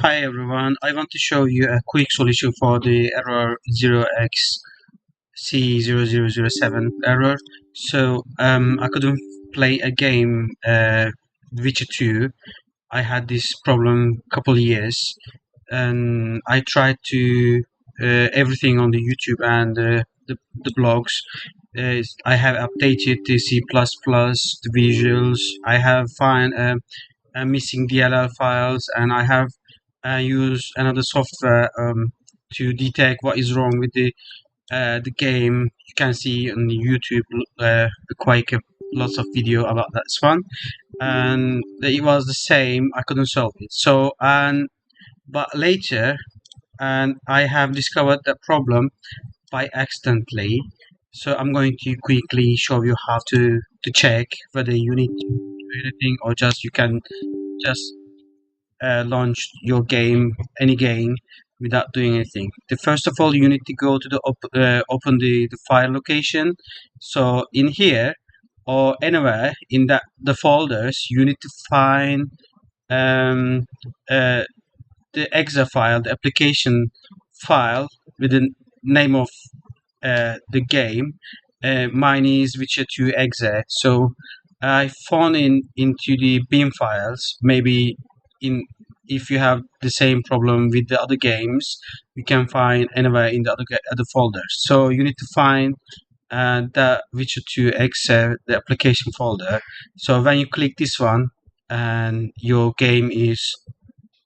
Hi everyone, I want to show you a quick solution for the error 0xc0007 error. So I couldn't play a game, Witcher 2. I had this problem couple years, and I tried to everything on the YouTube and the blogs. I have updated the C++, the visuals. I have find missing DLL files, and I have used another software to detect what is wrong with the game. You can see on the YouTube quite lots of video about that one, and it was the same. I couldn't solve it. But later, and I have discovered the problem by accidentally. So I'm going to quickly show you how to check whether you need to do anything or just you can just launch your game, any game, without doing anything. First of all, you need to go to the open the file location. So in here or anywhere in the folders, you need to find um, uh, the exe file, the application file with the name of the game. Mine is Witcher 2 exe. So I found into the bin files. Maybe in if you have the same problem with the other games, you can find anywhere in the other folders. So you need to find the Witcher 2 exe, the application folder. So when you click this one, and your game is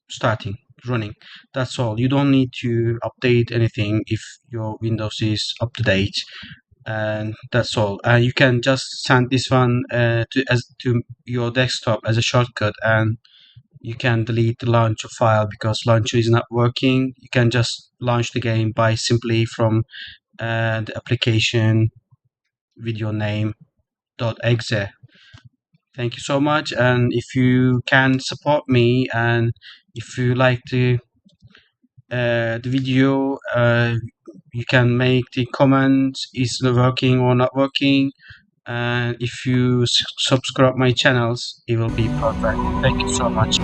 starting running. That's all. You don't need to update anything if your Windows is up to date, and that's all. You can just send this one to your desktop as a shortcut, and you can delete the launcher file because launcher is not working. You can just launch the game by simply from the application with your name .exe. Thank you so much, and if you can support me, and if you like the video, you can make the comments, is it working or not working, and if you subscribe my channels, it will be perfect. Thank you so much.